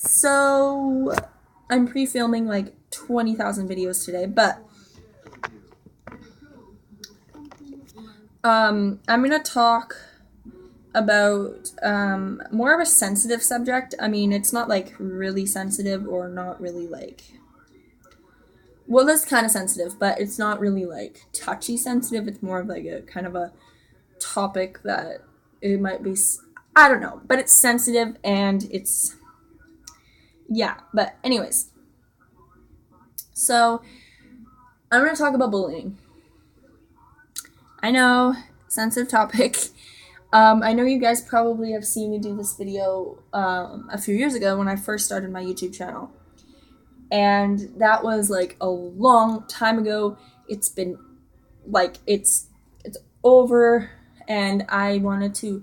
So I'm pre-filming like 20,000 videos today, but I'm gonna talk about more of a sensitive subject. I mean, it's not like really sensitive or not really like, well, it's kind of sensitive, but it's not really like touchy sensitive. It's more of like a kind of a topic that it might be, I don't know, but it's sensitive and it's, yeah. But anyways, so I'm gonna talk about bullying. I know, sensitive topic. I know you guys probably have seen me do this video a few years ago when I first started my YouTube channel. And that was like a long time ago. It's been like it's over, and I wanted to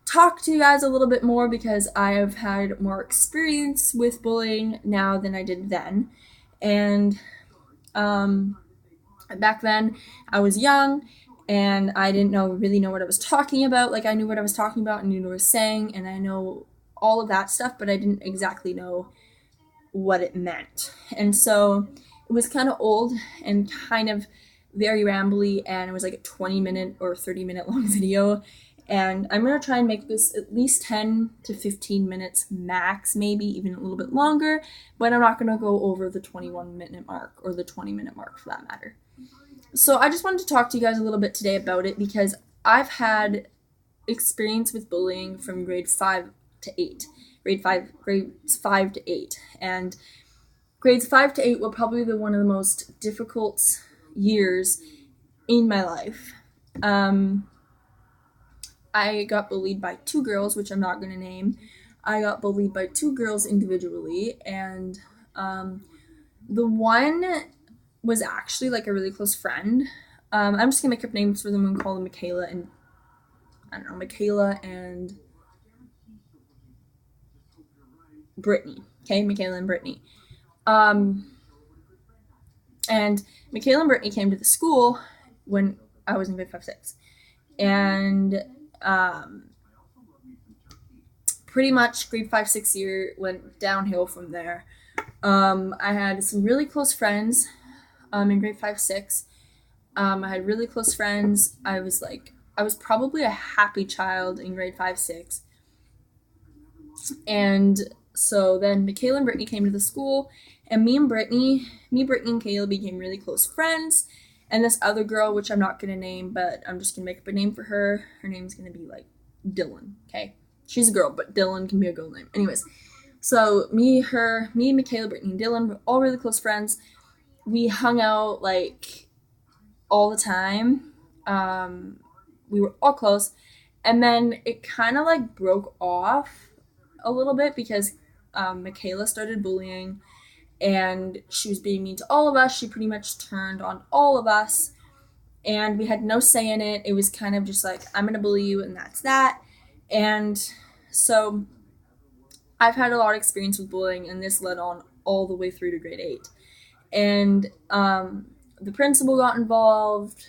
talk to you guys a little bit more because I have had more experience with bullying now than I did then. And back then I was young and I didn't really know what I was talking about. Like, I knew what I was talking about and knew what I was saying, and I know all of that stuff, but I didn't exactly know what it meant. And so it was kind of old and kind of very rambly, and it was like a 20-minute or 30-minute long video. And I'm going to try and make this at least 10 to 15 minutes max, maybe even a little bit longer, but I'm not going to go over the 21-minute mark or the 20-minute mark for that matter. So I just wanted to talk to you guys a little bit today about it because I've had experience with bullying from grades 5 to 8. Grades 5 to 8. And grades 5 to 8 were probably one of the most difficult years in my life. I got bullied by two girls, which I'm not going to name. I got bullied by two girls individually, and the one was actually like a really close friend. I'm just gonna make up names for them and call them Michaela and Brittany. Okay, Michaela and Brittany. And Michaela and Brittany came to the school when I was in grade 5, 6. And pretty much grade 5, 6 year went downhill from there. I had some really close friends in grade 5, 6. I had really close friends. I was probably a happy child in grade 5, 6. And so then Michaela and Brittany came to the school, and me, Brittany, and Kayla became really close friends. And this other girl, which I'm not going to name, but I'm just going to make up a name for her. Her name's going to be like Dylan, okay? She's a girl, but Dylan can be a girl name. Anyways, so me, Michaela, Brittany, and Dylan were all really close friends. We hung out like all the time. We were all close. And then it kind of like broke off a little bit because Michaela started bullying, and she was being mean to all of us. She pretty much turned on all of us, and we had no say in it. It was kind of just like, I'm going to bully you, and that's that. And so I've had a lot of experience with bullying, and this led on all the way through to grade 8. And the principal got involved.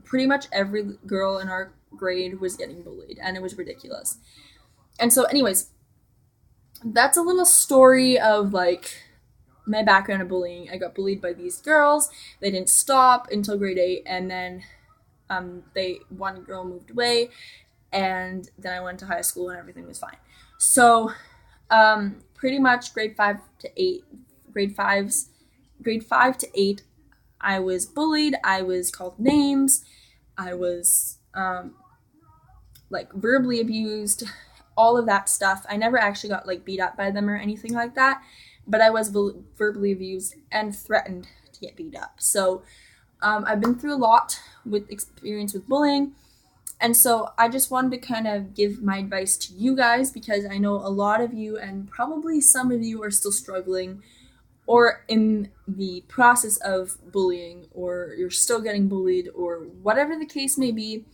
Pretty much every girl in our grade was getting bullied, and it was ridiculous. And so anyways, that's a little story of like my background of bullying. I got bullied by these girls. They didn't stop until grade 8, and then one girl moved away, and then I went to high school and everything was fine. So pretty much grade 5 to 8, I was bullied. I was called names. I was like verbally abused, all of that stuff. I never actually got like beat up by them or anything like that, but I was verbally abused and threatened to get beat up. So I've been through a lot with experience with bullying. And so I just wanted to kind of give my advice to you guys because I know a lot of you, and probably some of you, are still struggling or in the process of bullying, or you're still getting bullied, or whatever the case may be.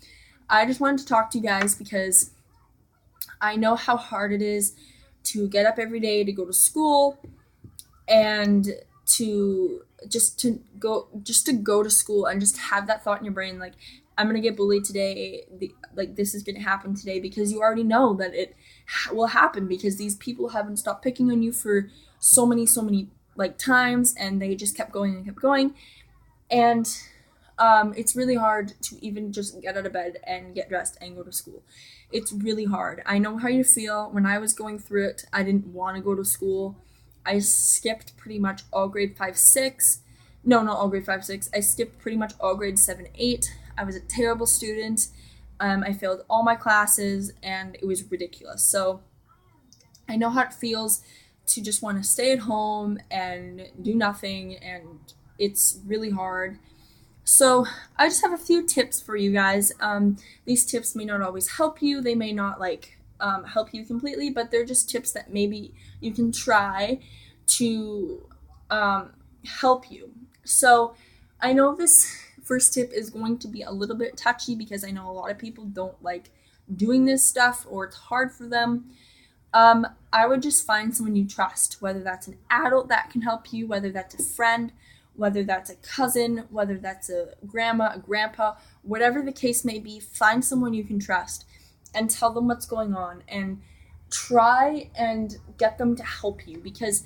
I just wanted to talk to you guys because I know how hard it is to get up every day to go to school and to go to school and just have that thought in your brain like, I'm gonna get bullied today. Like this is gonna happen today, because you already know that it will happen, because these people haven't stopped picking on you for so many like times, and they just kept going and kept going. And it's really hard to even just get out of bed and get dressed and go to school. It's really hard. I know how you feel. When I was going through it, I didn't want to go to school. I skipped pretty much all grade 5, 6. No, not all grade 5, 6. I skipped pretty much all grade 7, 8. I was a terrible student. I failed all my classes, and it was ridiculous. So I know how it feels to just want to stay at home and do nothing, and it's really hard. So I just have a few tips for you guys. These tips may not always help you. They may not help you completely, but they're just tips that maybe you can try to help you. So I know this first tip is going to be a little bit touchy, because I know a lot of people don't like doing this stuff, or it's hard for them. I would just find someone you trust, whether that's an adult that can help you, whether that's a friend, whether that's a cousin, whether that's a grandma, a grandpa, whatever the case may be. Find someone you can trust and tell them what's going on, and try and get them to help you, because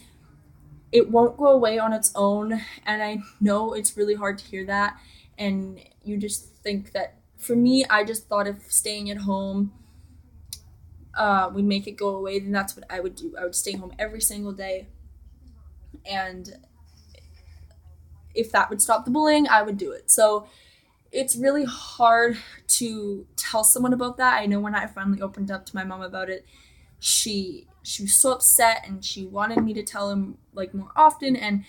it won't go away on its own. And I know it's really hard to hear that, and you just think that, for me, I just thought if staying at home would make it go away, then that's what I would do. I would stay home every single day, and if that would stop the bullying, I would do it. So it's really hard to tell someone about that. I know when I finally opened up to my mom about it, she was so upset, and she wanted me to tell him like more often, and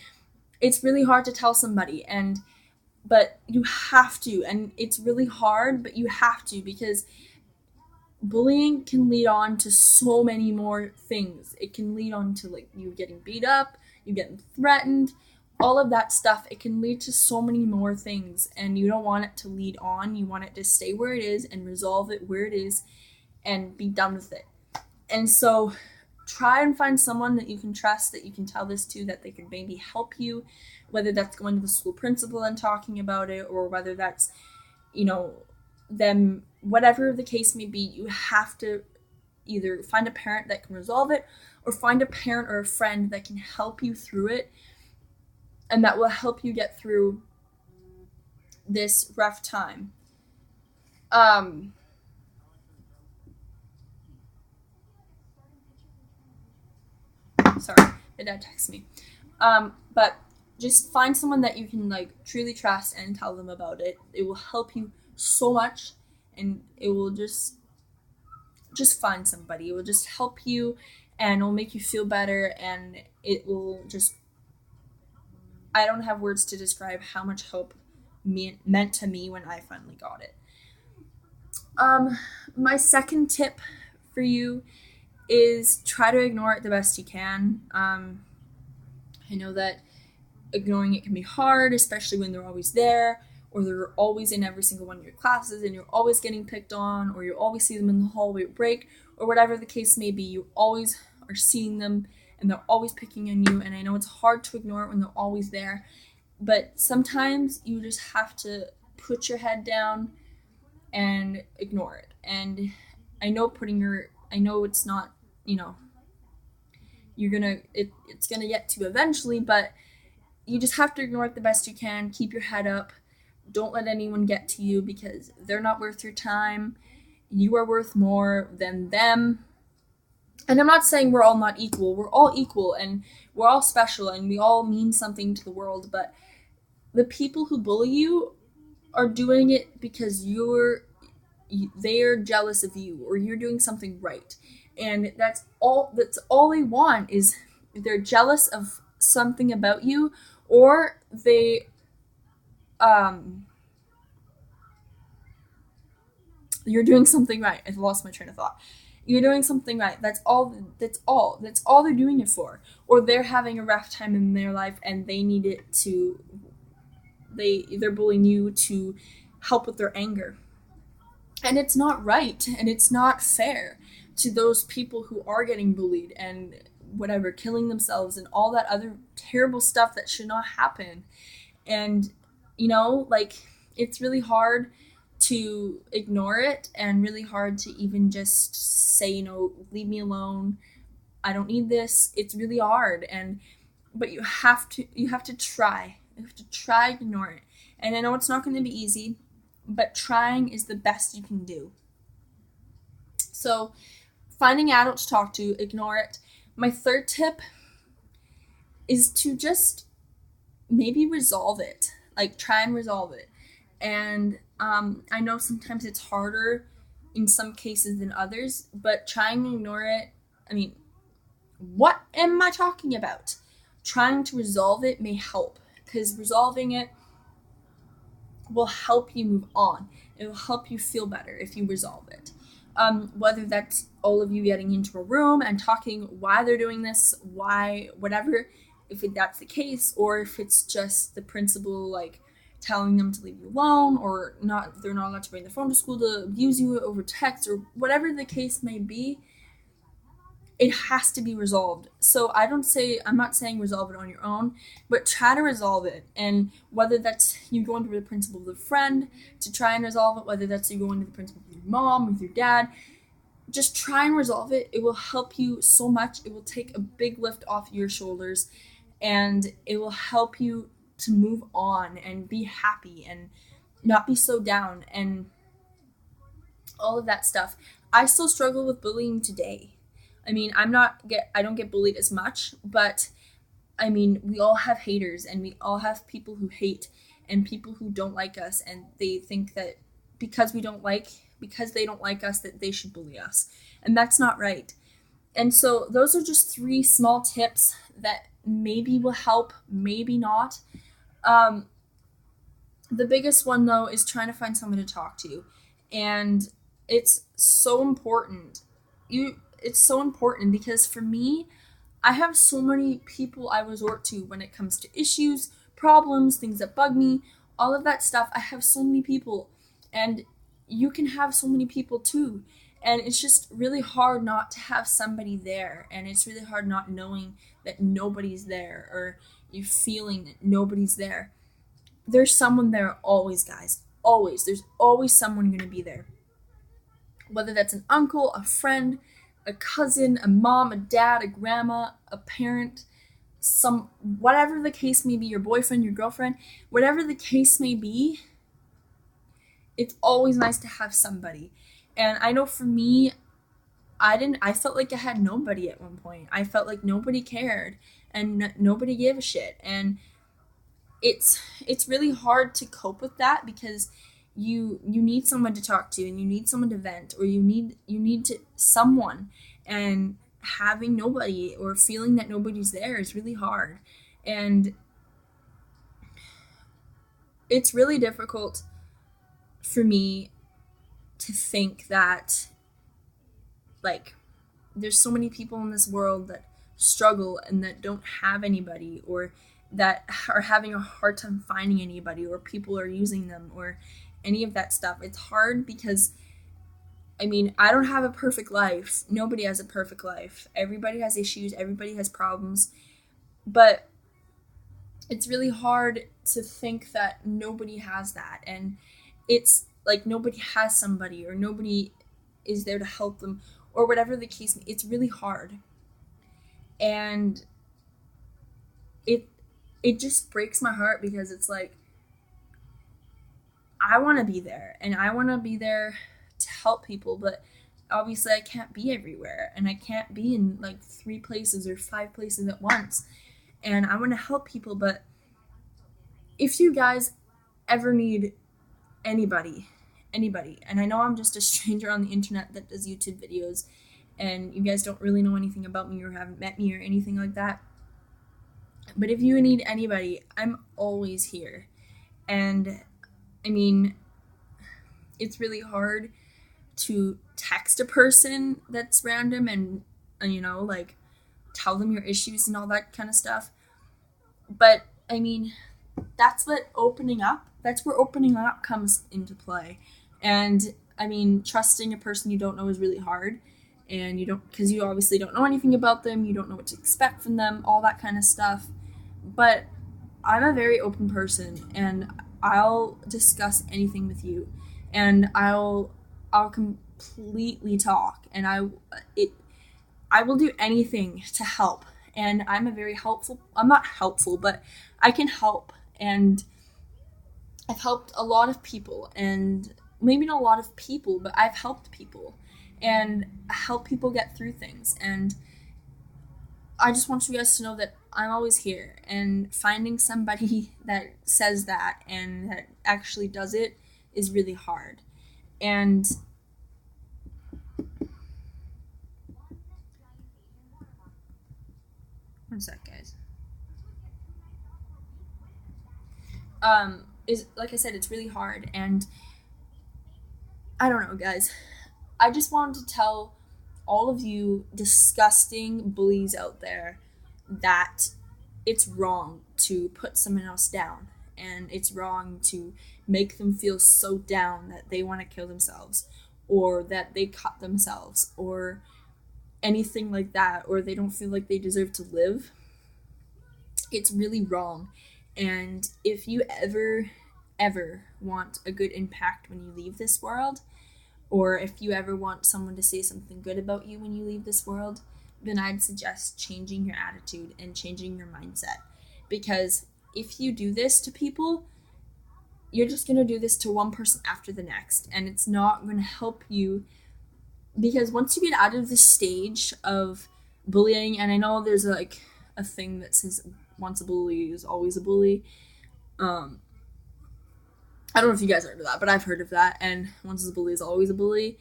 it's really hard to tell somebody. And but you have to, and it's really hard, but you have to, because bullying can lead on to so many more things. It can lead on to like you getting beat up, you getting threatened, all of that stuff. It can lead to so many more things, and you don't want it to lead on. You want it to stay where it is and resolve it where it is and be done with it. And so try and find someone that you can trust, that you can tell this to, that they can maybe help you, whether that's going to the school principal and talking about it, or whether that's, you know, them, whatever the case may be. You have to either find a parent that can resolve it, or find a parent or a friend that can help you through it, and that will help you get through this rough time. Um, Sorry, my dad texted me. But just find someone that you can like truly trust and tell them about it. It will help you so much, and it will just find somebody. It will just help you, and it will make you feel better, and it will just, I don't have words to describe how much hope meant to me when I finally got it. Um, my second tip for you is try to ignore it the best you can. I know that ignoring it can be hard, especially when they're always there, or they're always in every single one of your classes, and you're always getting picked on, or you always see them in the hallway at break, or whatever the case may be. You always are seeing them, and they're always picking on you. And I know it's hard to ignore it when they're always there, but sometimes you just have to put your head down and ignore it. And I know it's not, you know, it's gonna get to eventually, but you just have to ignore it the best you can. Keep your head up. Don't let anyone get to you, because they're not worth your time. You are worth more than them. And I'm not saying we're all not equal. We're all equal, and we're all special, and we all mean something to the world. But the people who bully you are doing it because they're jealous of you, or you're doing something right. And that's all they want, is they're jealous of something about you, or um you're doing something right. I lost my train of thought. You're doing something right. That's all they're doing it for. Or they're having a rough time in their life, and they need it to they're bullying you to help with their anger. And it's not right, and it's not fair to those people who are getting bullied and whatever, killing themselves and all that other terrible stuff that should not happen. And like, it's really hard to ignore it, and really hard to even just say, leave me alone. I don't need this. It's really hard, and but you have to try. You have to try to ignore it. And I know it's not going to be easy, but trying is the best you can do. So, finding adults to talk to, ignore it. My third tip is to just maybe resolve it. Like, try and resolve it. And I know sometimes it's harder in some cases than others, but trying to ignore it, I mean, what am I talking about? Trying to resolve it may help, because resolving it will help you move on. It will help you feel better if you resolve it. Whether that's all of you getting into a room and talking why they're doing this, why, whatever, if that's the case, or if it's just the principal, like, telling them to leave you alone, or not, they're not allowed to bring their phone to school, to abuse you over text, or whatever the case may be, it has to be resolved. So I'm not saying resolve it on your own, but try to resolve it. And whether that's you going to the principal with a friend to try and resolve it, whether that's you going to the principal with your mom, with your dad, just try and resolve it. It will help you so much. It will take a big lift off your shoulders, and it will help you to move on and be happy and not be so down and all of that stuff. I still struggle with bullying today. I mean, I don't get bullied as much, but I mean, we all have haters, and we all have people who hate and people who don't like us, and they think that because they don't like us, that they should bully us. And that's not right. And so those are just 3 small tips that maybe will help, maybe not. Um, the biggest one, though, is trying to find someone to talk to. And it's so important. It's so important because for me, I have so many people I resort to when it comes to issues, problems, things that bug me, all of that stuff. I have so many people, and you can have so many people too. And it's just really hard not to have somebody there, and it's really hard not knowing that nobody's there, or you feeling that nobody's there. There's someone there always, guys. Always. There's always someone going to be there. Whether that's an uncle, a friend, a cousin, a mom, a dad, a grandma, a parent, whatever the case may be, your boyfriend, your girlfriend, whatever the case may be, it's always nice to have somebody. And I know for me, I felt like I had nobody at one point. I felt like nobody cared, and nobody gave a shit. And it's really hard to cope with that, because you need someone to talk to, and you need someone to vent, or you need to someone, and having nobody or feeling that nobody's there is really hard. And it's really difficult for me to think that, like, there's so many people in this world that struggle and that don't have anybody, or that are having a hard time finding anybody, or people are using them, or any of that stuff. It's hard because, I mean, I don't have a perfect life. Nobody has a perfect life. Everybody has issues, everybody has problems. But it's really hard to think that nobody has that. And it's like nobody has somebody, or nobody is there to help them, or whatever the case may be. It's really hard. And it just breaks my heart, because it's like, I want to be there, and I want to be there to help people, but obviously I can't be everywhere, and I can't be in like 3 places or 5 places at once. And I want to help people, but if you guys ever need anybody, and I know I'm just a stranger on the internet that does YouTube videos, and you guys don't really know anything about me or haven't met me or anything like that, but if you need anybody, I'm always here. And I mean, it's really hard to text a person that's random, and like, tell them your issues and all that kind of stuff. But I mean, that's where opening up comes into play. And I mean, trusting a person you don't know is really hard, and because you obviously don't know anything about them, you don't know what to expect from them, all that kind of stuff. But I'm a very open person, and I'll discuss anything with you. and I'll completely talk, and I will do anything to help. And I'm not helpful, but I can help. And I've helped a lot of people, and maybe not a lot of people, but I've helped people and help people get through things. And I just want you guys to know that I'm always here, and finding somebody that says that and that actually does it is really hard. And one sec, guys. Is like I said, it's really hard, and I don't know, guys. I just wanted to tell all of you disgusting bullies out there that it's wrong to put someone else down, and it's wrong to make them feel so down that they want to kill themselves, or that they cut themselves, or anything like that, or they don't feel like they deserve to live. It's really wrong. And if you ever want a good impact when you leave this world, or if you ever want someone to say something good about you when you leave this world, then I'd suggest changing your attitude and changing your mindset. Because if you do this to people, you're just going to do this to one person after the next, and it's not going to help you. Because once you get out of this stage of bullying, and I know there's like a thing that says once a bully is always a bully. Um, I don't know if you guys heard of that, but I've heard of that. And once a bully is always a bully.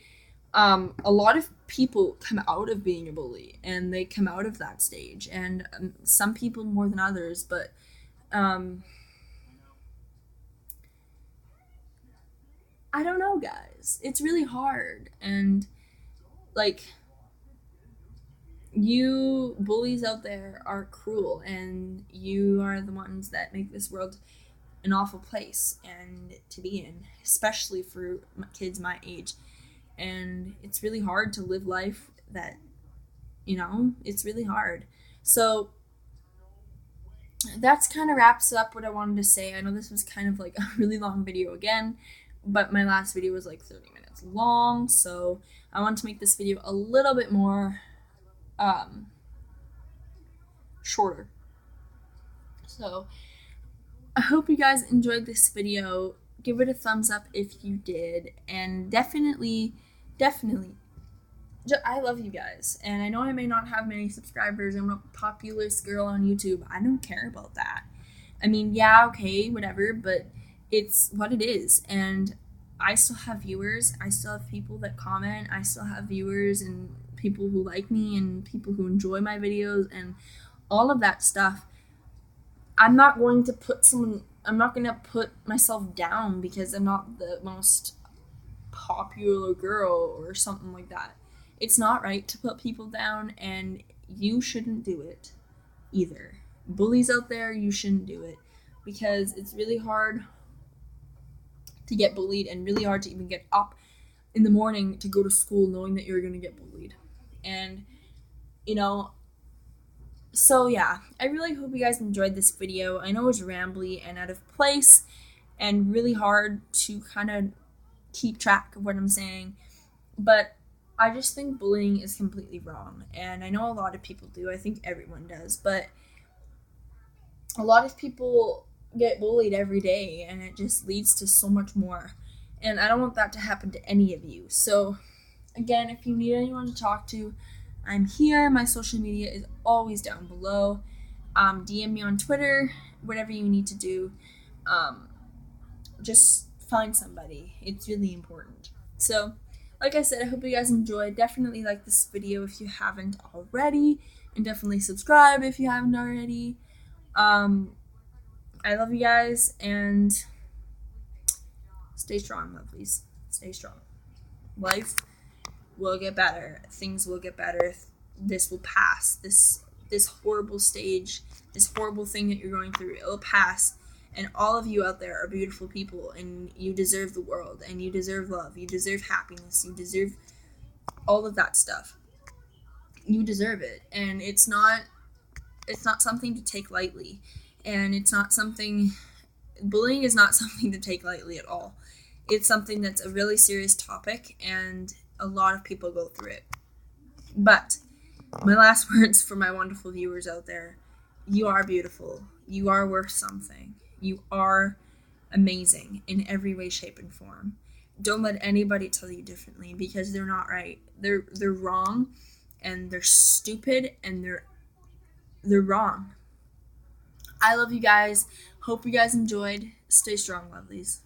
A lot of people come out of being a bully, and they come out of that stage, and some people more than others. But I don't know, guys. It's really hard, and like, you bullies out there are cruel, and you are the ones that make this world an awful place and to be in, especially for kids my age. And it's really hard to live life that, it's really hard. So that's kind of wraps up what I wanted to say. I know this was kind of like a really long video again, but my last video was like 30 minutes long, so I want to make this video a little bit more um, shorter. So I hope you guys enjoyed this video. Give it a thumbs up if you did, and definitely, I love you guys. And I know I may not have many subscribers. I'm not a popular girl on YouTube. I don't care about that. I mean, yeah, okay, whatever, but it's what it is. And I still have viewers. I still have people that comment. I still have viewers and people who like me and people who enjoy my videos and all of that stuff. I'm not going to I'm not going to put myself down because I'm not the most popular girl or something like that. It's not right to put people down, and you shouldn't do it either. Bullies out there, you shouldn't do it, because it's really hard to get bullied and really hard to even get up in the morning to go to school knowing that you're going to get bullied. And, you know, so yeah, I really hope you guys enjoyed this video. I know it was rambly and out of place and really hard to kind of keep track of what I'm saying, but I just think bullying is completely wrong. And I know a lot of people do. I think everyone does, but a lot of people get bullied every day, and it just leads to so much more. And I don't want that to happen to any of you. So again, if you need anyone to talk to, I'm here. My social media is always down below. DM me on Twitter, whatever you need to do. Just find somebody. It's really important. So, like I said, I hope you guys enjoyed. Definitely like this video if you haven't already, and definitely subscribe if you haven't already. I love you guys, and stay strong, lovelies. Stay strong. Life will get better. Things will get better. This will pass. This horrible stage, this horrible thing that you're going through, it'll pass. And all of you out there are beautiful people, and you deserve the world, and you deserve love. You deserve happiness. You deserve all of that stuff. You deserve it, and it's not something to take lightly, and it's not something. Bullying is not something to take lightly at all. It's something that's a really serious topic, and a lot of people go through it. But my last words for my wonderful viewers out there: you are beautiful. You are worth something. You are amazing in every way, shape, and form. Don't let anybody tell you differently, because they're not right. They're wrong, and they're stupid, and they're wrong. I love you guys. Hope you guys enjoyed. Stay strong, lovelies.